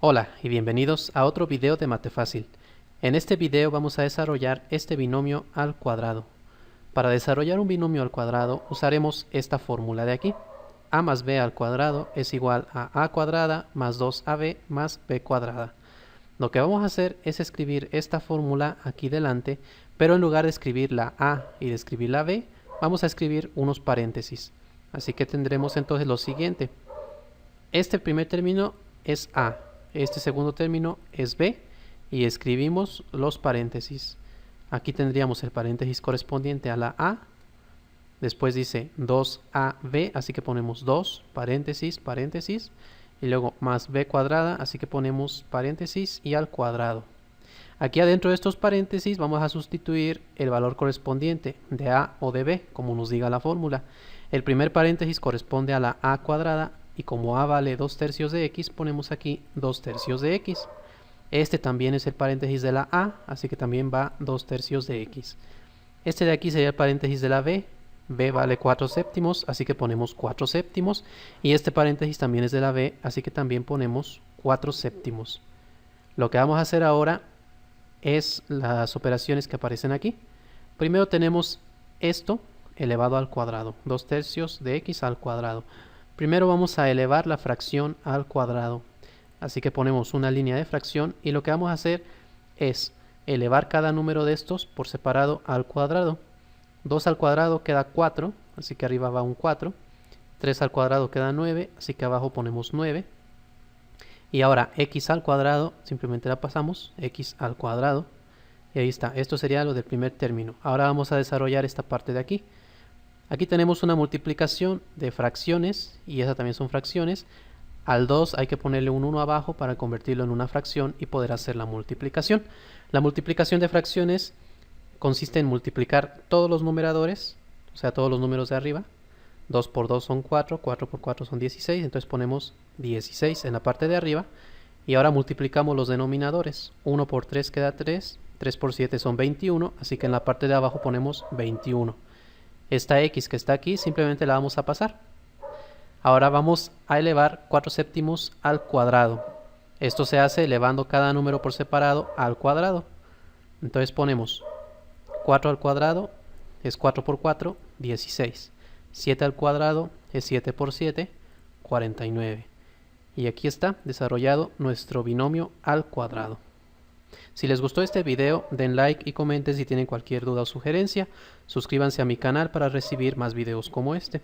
Hola y bienvenidos a otro video de Mate Fácil. En este video vamos a desarrollar este binomio al cuadrado. Para desarrollar un binomio al cuadrado usaremos esta fórmula de aquí. A más b al cuadrado es igual a cuadrada más 2ab más b cuadrada. Lo que vamos a hacer es escribir esta fórmula aquí delante, pero en lugar de escribir la a y de escribir la b, vamos a escribir unos paréntesis. Así que tendremos entonces lo siguiente. Este primer término es a, este segundo término es b, y escribimos los paréntesis. Aquí tendríamos el paréntesis correspondiente a la a, después dice 2ab, así que ponemos 2, paréntesis, paréntesis, y luego más b cuadrada, así que ponemos paréntesis y al cuadrado. Aquí adentro de estos paréntesis vamos a sustituir el valor correspondiente de a o de b, como nos diga la fórmula. El primer paréntesis corresponde a la a cuadrada, y como a vale 2/3 de x, ponemos aquí 2/3 de x. Este también es el paréntesis de la a, así que también va 2/3 de x. Este de aquí sería el paréntesis de la b. B vale 4/7, así que ponemos 4/7. Y este paréntesis también es de la b, así que también ponemos 4/7. Lo que vamos a hacer ahora es las operaciones que aparecen aquí. Primero tenemos esto elevado al cuadrado, 2/3 de x al cuadrado. Primero vamos a elevar la fracción al cuadrado. Así que ponemos una línea de fracción y lo que vamos a hacer es elevar cada número de estos por separado al cuadrado. 2 al cuadrado queda 4, así que arriba va un 4. 3 al cuadrado queda 9, así que abajo ponemos 9. Y ahora x al cuadrado, simplemente la pasamos, x al cuadrado. Y ahí está, esto sería lo del primer término. Ahora vamos a desarrollar esta parte de aquí. Aquí tenemos una multiplicación de fracciones, y esas también son fracciones. Al 2 hay que ponerle un 1 abajo para convertirlo en una fracción y poder hacer la multiplicación. La multiplicación de fracciones consiste en multiplicar todos los numeradores, o sea, todos los números de arriba. 2 por 2 son 4, 4 por 4 son 16, entonces ponemos 16 en la parte de arriba. Y ahora multiplicamos los denominadores. 1 por 3 queda 3, 3 por 7 son 21, así que en la parte de abajo ponemos 21. Esta x que está aquí simplemente la vamos a pasar. Ahora vamos a elevar 4/7 al cuadrado. Esto se hace elevando cada número por separado al cuadrado. Entonces ponemos 4 al cuadrado es 4 por 4, 16. 7 al cuadrado es 7 por 7, 49. Y aquí está desarrollado nuestro binomio al cuadrado. Si les gustó este video, den like y comenten si tienen cualquier duda o sugerencia. Suscríbanse a mi canal para recibir más videos como este.